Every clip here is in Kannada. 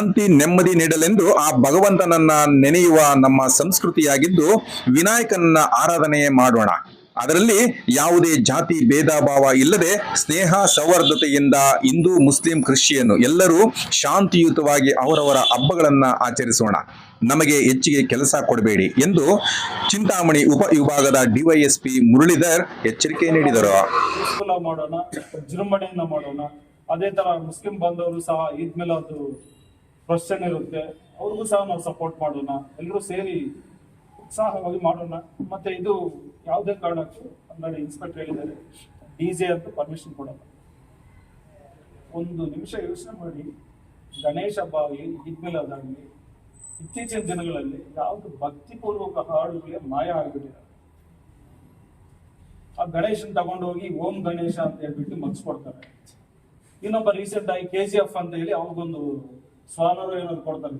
ಶಾಂತಿ ನೆಮ್ಮದಿ ನೀಡಲೆಂದು ಆ ಭಗವಂತನನ್ನ ನೆನೆಯುವ ನಮ್ಮ ಸಂಸ್ಕೃತಿಯಾಗಿದ್ದು ವಿನಾಯಕನನ್ನ ಆರಾಧನೆ ಮಾಡೋಣ. ಅದರಲ್ಲಿ ಯಾವುದೇ ಜಾತಿ ಭೇದ ಭಾವ ಇಲ್ಲದೆ ಸ್ನೇಹ ಸೌಹಾರ್ದತೆಯಿಂದ ಹಿಂದೂ ಮುಸ್ಲಿಂ ಕ್ರಿಶ್ಚಿಯನ್ ಎಲ್ಲರೂ ಶಾಂತಿಯುತವಾಗಿ ಅವರವರ ಹಬ್ಬಗಳನ್ನ ಆಚರಿಸೋಣ. ನಮಗೆ ಹೆಚ್ಚಿಗೆ ಕೆಲಸ ಕೊಡಬೇಡಿ ಎಂದು ಚಿಂತಾಮಣಿ ಉಪ ವಿಭಾಗದ ಡಿವೈಎಸ್ಪಿ ಮುರಳೀಧರ್ ಎಚ್ಚರಿಕೆ ನೀಡಿದರು. ಮಾಡೋಣ, ವಿಜೃಂಭಣೆಯಿಂದ ಮಾಡೋಣ. ಅದೇ ತರ ಮುಸ್ಲಿಂ ಬಂದವರು ಸಹ ಈದ್ ಮೇಲೆ ಅದು ಪ್ರಶ್ನೆ ಇರುತ್ತೆ, ಅವ್ರಿಗೂ ಸಹ ನಾವು ಸಪೋರ್ಟ್ ಮಾಡೋಣ. ಎಲ್ಲರೂ ಸೇರಿ ಉತ್ಸಾಹವಾಗಿ ಮಾಡೋಣ. ಮತ್ತೆ ಇದು ಯಾವುದೇ ಕಾರಣಕ್ಕೂ ಅಂದರೆ ಇನ್ಸ್ಪೆಕ್ಟರ್ ಹೇಳಿದ್ದಾರೆ ಡಿಜೆ ಅಂತ ಪರ್ಮಿಷನ್ ಕೊಡೋಣ. ಒಂದು ನಿಮಿಷ ಯೋಚನೆ ಮಾಡಿ, ಗಣೇಶ ಹಬ್ಬ ಆಗಲಿ ಈದ್ ಮಿಲಾದ್ ಆಗಲಿ ಇತ್ತೀಚಿನ ದಿನಗಳಲ್ಲಿ ಯಾವುದು ಭಕ್ತಿಪೂರ್ವಕ ಹಾಡುಗಳೇ ಮಾಯ ಆಗಿಬಿಟ್ಟಿದೆ. ಆ ಗಣೇಶನ್ ತಗೊಂಡೋಗಿ ಓಂ ಗಣೇಶ ಅಂತ ಹೇಳ್ಬಿಟ್ಟು ಮಗ್ಸ್ಕೊಡ್ತಾರೆ. ಇನ್ನೊಬ್ಬ ರೀಸೆಂಟ್ ಆಗಿ KGF ಅಂತ ಹೇಳಿ ಅವ್ರಿಗೊಂದು ಸ್ವಾನರು ಏನಾದ್ರು ಕೊಡ್ತಾರೆ.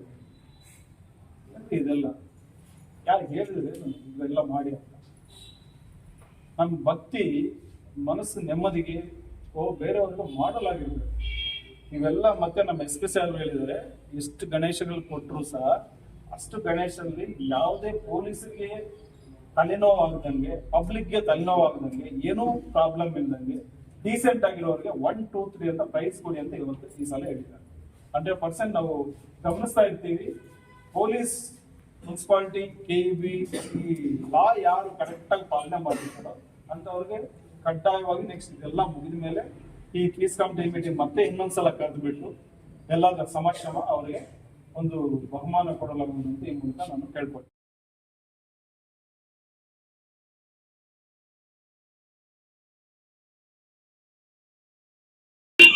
ಇದೆಲ್ಲ ಯಾರು ಹೇಳಿದ್ರೆ ಇವೆಲ್ಲ ಮಾಡಿ ಅಂತ. ನಮ್ಮ ಭಕ್ತಿ ಮನಸ್ಸು ನೆಮ್ಮದಿಗೆ ಬೇರೆಯವ್ರಿಗೆ ಮಾಡಲಾಗಿರ್ಬೇಕು. ಇವೆಲ್ಲ ಮತ್ತೆ ನಮ್ಮ SP ಸಾಹೇಬರು ಹೇಳಿದ್ದಾರೆ, ಎಷ್ಟು ಗಣೇಶಗಳು ಕೊಟ್ಟರು ಸಹ ಅಷ್ಟು ಗಣೇಶನಲ್ಲಿ ಯಾವುದೇ ಪೊಲೀಸರಿಗೆ ತಲೆನೋವಾಗದಂಗೆ, ಪಬ್ಲಿಕ್ಗೆ ತಲೆನೋವಾಗದಂಗೆ, ಏನೂ ಪ್ರಾಬ್ಲಮ್ ಇಲ್ದಂಗೆ ಡೀಸೆಂಟ್ ಆಗಿರೋರಿಗೆ 1, 2, 3 ಅಂತ ಪ್ರೈಸ್ ಕೊಡಿ ಅಂತ ಇವತ್ತು ಈ ಸಲ ಹೇಳಿದ್ದಾರೆ. 100% ನಾವು ಗಮನಿಸ್ತಾ ಇರ್ತೀವಿ. ಪೊಲೀಸ್, ಮುನ್ಸಿಪಾಲಿಟಿ, KEB ಈ ಲಾ ಯಾರು ಕರೆಕ್ಟಾಗಿ ಪಾಲನೆ ಮಾಡ್ತಿರ್ತಾರೋ ಅಂತವ್ರಿಗೆ ಕಡ್ಡಾಯವಾಗಿ ನೆಕ್ಸ್ಟ್ ಇದೆಲ್ಲ ಮುಗಿದ ಮೇಲೆ ಈ ಪೀಸ್ ಕಮಿಟಿ ಮೀಟಿಂಗ್ ಮತ್ತೆ ಇನ್ನೊಂದ್ಸಲ ಕರೆದುಬಿಟ್ಟು ಎಲ್ಲ ಸಮಕ್ಷಮ ಅವರಿಗೆ ಒಂದು ಬಹುಮಾನ ಕೊಡಲಾಗುವುದು ಅಂತ ಈ ಮೂಲಕ ನಾನು ಕೇಳ್ಕೊಳ್ತೀನಿ.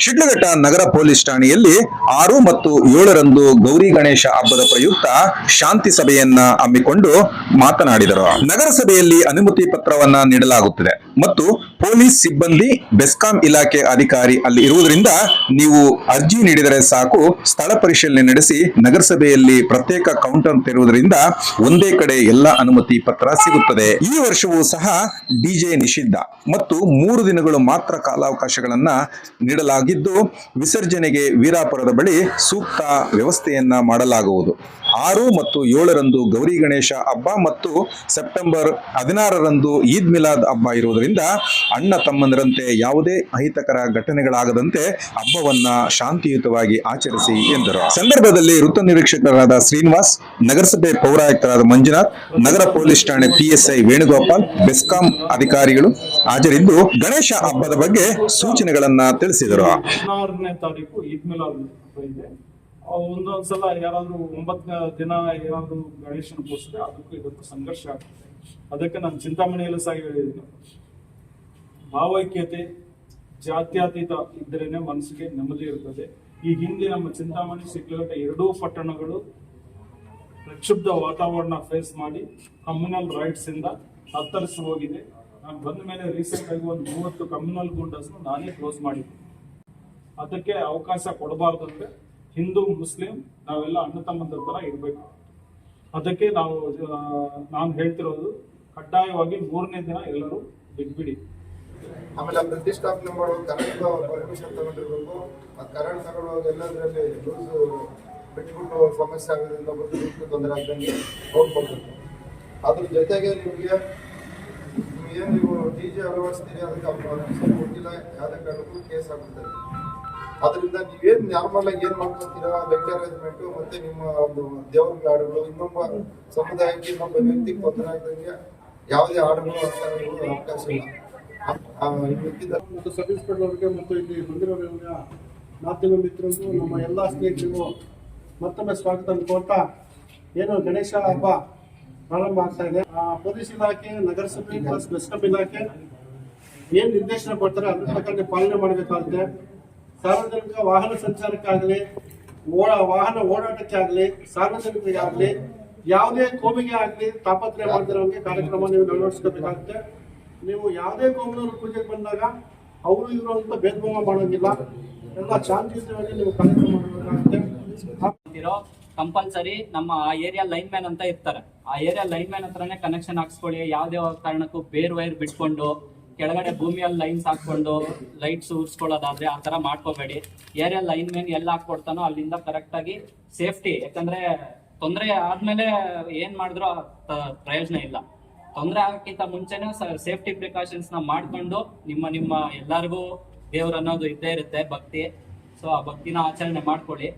ಶಿಡ್ಲಘಟ್ಟ ನಗರ ಪೊಲೀಸ್ ಠಾಣೆಯಲ್ಲಿ 6 ಮತ್ತು 7ರಂದು ಗೌರಿ ಗಣೇಶ ಹಬ್ಬದ ಪ್ರಯುಕ್ತ ಶಾಂತಿ ಸಭೆಯನ್ನ ಹಮ್ಮಿಕೊಂಡು ಮಾತನಾಡಿದರು. ನಗರಸಭೆಯಲ್ಲಿ ಅನುಮತಿ ಪತ್ರವನ್ನ ನೀಡಲಾಗುತ್ತದೆ ಮತ್ತು ಪೊಲೀಸ್ ಸಿಬ್ಬಂದಿ, ಬೆಸ್ಕಾಂ ಇಲಾಖೆ ಅಧಿಕಾರಿ ಅಲ್ಲಿ ಇರುವುದರಿಂದ ನೀವು ಅರ್ಜಿ ನೀಡಿದರೆ ಸಾಕು, ಸ್ಥಳ ಪರಿಶೀಲನೆ ನಡೆಸಿ ನಗರಸಭೆಯಲ್ಲಿ ಪ್ರತ್ಯೇಕ ಕೌಂಟರ್ ತೆರುವುದರಿಂದ ಒಂದೇ ಕಡೆ ಎಲ್ಲ ಅನುಮತಿ ಪತ್ರ ಸಿಗುತ್ತದೆ. ಈ ವರ್ಷವೂ ಸಹ ಡಿಜೆ ನಿಷಿದ್ಧ ಮತ್ತು 3 ದಿನಗಳು ಮಾತ್ರ ಕಾಲಾವಕಾಶಗಳನ್ನ ನೀಡಲಾಗಿದ್ದು ವಿಸರ್ಜನೆಗೆ ವೀರಾಪುರದ ಬಳಿ ಸೂಕ್ತ ವ್ಯವಸ್ಥೆಯನ್ನ ಮಾಡಲಾಗುವುದು. 6 ಮತ್ತು 7ರಂದು ಗೌರಿ ಗಣೇಶ ಹಬ್ಬ ಮತ್ತು ಸೆಪ್ಟೆಂಬರ್ 16ರಂದು ಈದ್ ಮಿಲಾದ್ ಹಬ್ಬ ಇರುವುದರಿಂದ ಅಣ್ಣ ತಮ್ಮಂದಿರಂತೆ ಯಾವುದೇ ಅಹಿತಕರ ಘಟನೆಗಳಾಗದಂತೆ ಹಬ್ಬವನ್ನ ಶಾಂತಿಯುತವಾಗಿ ಆಚರಿಸಿ ಎಂದರು. ಸಂದರ್ಭದಲ್ಲಿ ವೃತ್ತ ನಿರೀಕ್ಷಕರಾದ ಶ್ರೀನಿವಾಸ್, ನಗರಸಭೆ ಪೌರಾಯುಕ್ತರಾದ ಮಂಜುನಾಥ್, ನಗರ ಪೊಲೀಸ್ ಠಾಣೆ PSI ವೇಣುಗೋಪಾಲ್, ಬೆಸ್ಕಾಂ ಅಧಿಕಾರಿಗಳು ಹಾಜರಿದ್ದು ಗಣೇಶ ಹಬ್ಬದ ಬಗ್ಗೆ ಸೂಚನೆಗಳನ್ನ ತಿಳಿಸಿದರು. 16ನೇ ತಾರೀಕು ಈದ್ ಮಿಲಾದ್ ಇದೆ. ಒಂದೊಂದ್ಸಲ ಯಾರಾದ್ರೂ 9 ದಿನ ಏನಾದ್ರು ಗಣೇಶನ ಕೂರಿಸಿದ್ರೆ ಅದಕ್ಕೂ ಇದಕ್ಕೂ ಸಂಘರ್ಷ ಆಗ್ತದೆ. ಅದಕ್ಕೆ ನಾನು ಚಿಂತಾಮಣಿಯಲ್ಲೂ ಸಹ ಹೇಳಿದ್ದೀನಿ, ಭಾವೈಕ್ಯತೆ, ಜಾತ್ಯತೀತ ಇದ್ರೇನೆ ಮನಸ್ಸಿಗೆ ನೆಮ್ಮದಿ ಇರ್ತದೆ. ಈ ಹಿಂದೆ ನಮ್ಮ ಚಿಂತಾಮಣಿ, ಶಿಡ್ಲಘಟ್ಟ 2 ಪಟ್ಟಣಗಳು ಪ್ರಕ್ಷುಬ್ಧ ವಾತಾವರಣ ಫೇಸ್ ಮಾಡಿ ಕಮ್ಯುನಲ್ ರೈಟ್ಸ್ ಇಂದ ತತ್ತರಿಸಿ ಹೋಗಿದೆ. ನಾನು ಬಂದ ಮೇಲೆ ರೀಸೆಂಟ್ ಆಗಿ ಒಂದು 30 ಕಮ್ಯುನಲ್ ಗೂಂಡಾಸ್ ನಾನೇ ಕ್ಲೋಸ್ ಮಾಡಿದ್ದೆ. ಅದಕ್ಕೆ ಅವಕಾಶ ಕೊಡಬಾರ್ದು ಅಂದ್ರೆ ಹಿಂದೂ ಮುಸ್ಲಿಂ ನಾವೆಲ್ಲ ಅಣ್ಣ ತಮ್ಮಂದ್ರ ತರ ಇರ್ಬೇಕು. ಅದಕ್ಕೆ ನಾನು ಹೇಳ್ತಿರೋದು, ಕಡ್ಡಾಯವಾಗಿ 3ನೇ ದಿನ ಎಲ್ಲರೂ ಬಿಟ್ಬಿಡಿ. ಆಮೇಲೆ ಪ್ರತಿಷ್ಠಾಪನೆ ಮಾಡೋ ಕರೆಂಟ್ ಪರ್ಮಿಷನ್ ತಗೊಂಡಿರ್ಬೇಕು. ಆ ಕರೆಂಟ್ ತಗೊಳ್ಳುವಾಗ ಎಲ್ಲದರಲ್ಲಿ ಲೂಸ್ ಬಿಟ್ಬಿಟ್ಟು ಸಮಸ್ಯೆ ಆಗೋದ್ರಿಂದ ಬರ್ತಿಟ್ಟು ತೊಂದರೆ ಆಗ್ದಂಗೆ ನೋಡ್ಕೊಳ್ಬೇಕು. ಅದ್ರ ಜೊತೆಗೆ ನಿಮಗೆ ಏನು ನೀವು DJ ಅಳವಡಿಸ್ತೀರಿ ಅದಕ್ಕೆ ಪರ್ಮಿಷನ್ ಕೊಟ್ಟಿಲ್ಲ, ಯಾವುದೇ ಕಾರಣಕ್ಕೂ ಕೇಸ್ ಆಗ್ಬಿಡ್ತದೆ. ಅದರಿಂದ ನೀವೇನು ನಾರ್ಮಲ್ ಆಗಿ ಏನು ಮಾಡ್ಕೊತೀರಾ, ಲೆಗ್ ಅರೇಂಜ್ಮೆಂಟು ಮತ್ತೆ ನಿಮ್ಮ ಒಂದು ದೇವ್ರ ಹಾಡುಗಳು, ಇನ್ನೊಬ್ಬ ಸಮುದಾಯಕ್ಕೆ ಇನ್ನೊಬ್ಬ ವ್ಯಕ್ತಿಗೆ ತೊಂದರೆ ಆಗ್ದಂಗೆ ಯಾವುದೇ ಹಾಡುಗಳು ಅಂತ ಅವಕಾಶ ಇಲ್ಲ. ಮತ್ತು ಸಬ್ ಇನ್ಸ್ಪೆಕ್ಟರ್ ಅವರಿಗೆ ಮತ್ತು ಇಲ್ಲಿ ಬಂದಿರೋ ಮಾಧ್ಯಮ ಮಿತ್ರರಿಗೂ ನಮ್ಮ ಎಲ್ಲ ಸ್ನೇಹಿತರಿಗೂ ಮತ್ತೊಮ್ಮೆ ಸ್ವಾಗತ ಕೋರ್ತಾ, ಏನು ಗಣೇಶ ಹಬ್ಬ ಪ್ರಾರಂಭ ಆಗ್ತಾ ಇದೆ. ಪೊಲೀಸ್ ಇಲಾಖೆ, ನಗರಸಭೆ ಪ್ಲಸ್ ಬೆಸ್ಕಾಂ ಇಲಾಖೆ ಏನು ನಿರ್ದೇಶನ ಕೊಡ್ತಾರೆ ಅದ್ರ ಪ್ರಕಾರ ಪಾಲನೆ ಮಾಡಬೇಕಾಗುತ್ತೆ. ಸಾರ್ವಜನಿಕ ವಾಹನ ಸಂಚಾರಕ್ಕಾಗಲಿ, ವಾಹನ ಓಡಾಟಕ್ಕೆ ಆಗಲಿ, ಸಾರ್ವಜನಿಕರಿಗೆ ಆಗಲಿ, ಯಾವುದೇ ಕೋಮಿಗೆ ಆಗಲಿ ತಾಪತ್ರಯ ಮಾಡಿದಿರೋಂಗೆ ಕಾರ್ಯಕ್ರಮ ನೀವು ಅಳವಡಿಸ್ಕೋಬೇಕಾಗುತ್ತೆ. ನೀವು ಯಾವುದೇ ಕೋಮಿನವರು ಪೂಜೆಗೆ ಬಂದಾಗ ಅವರು ಇವರು ಅಂತ ಭೇದ ಭಾವ ಮಾಡೋಂಗಿಲ್ಲ, ಎಲ್ಲ ಶಾಂತಿಯುತವಾಗಿ ನೀವು ಕಾರ್ಯಕ್ರಮ ಮಾಡಬೇಕಾಗುತ್ತೆ. ಕಂಪಲ್ಸರಿ ನಮ್ಮ ಆ ಏರಿಯಾ ಲೈನ್ ಮ್ಯಾನ್ ಅಂತ ಇರ್ತಾರೆ, ಆ ಏರಿಯಾ ಲೈನ್ ಮ್ಯಾನ್ ಹತ್ರನೇ ಕನೆಕ್ಷನ್ ಹಾಕ್ಸ್ಕೊಳ್ಳಿ. ಯಾವುದೇ ಕಾರಣಕ್ಕೂ ಬೇರ್ ವೈರ್ ಬಿಟ್ಕೊಂಡು ಕೆಳಗಡೆ ಭೂಮಿಯಲ್ಲಿ ಲೈನ್ಸ್ ಹಾಕೊಂಡು ಲೈಟ್ಸ್ ಉರ್ಸ್ಕೊಳ್ಳೋದಾದ್ರೆ ಆ ತರ ಮಾಡ್ಕೋಬೇಡಿ. ಏರಿಯಲ್ ಲೈನ್ ಮ್ಯಾನ್ ಎಲ್ಲ ಹಾಕೊಡ್ತಾನೋ ಅಲ್ಲಿಂದ ಕರೆಕ್ಟ್ ಆಗಿ ಸೇಫ್ಟಿ, ಯಾಕಂದ್ರೆ ತೊಂದರೆ ಆದ್ಮೇಲೆ ಏನ್ ಮಾಡಿದ್ರು ಪ್ರಯೋಜನ ಇಲ್ಲ. ತೊಂದರೆ ಆಗಕ್ಕಿಂತ ಮುಂಚೆನೆ ಸೇಫ್ಟಿ ಪ್ರಿಕಾಷನ್ಸ್ ನ ಮಾಡ್ಕೊಂಡು ನಿಮ್ಮ ಎಲ್ಲರಿಗೂ ದೇವ್ರ ಅನ್ನೋದು ಇದ್ದೇ ಇರುತ್ತೆ ಭಕ್ತಿ. ಸೊ ಆ ಭಕ್ತಿನ ಆಚರಣೆ ಮಾಡ್ಕೊಳ್ಳಿ.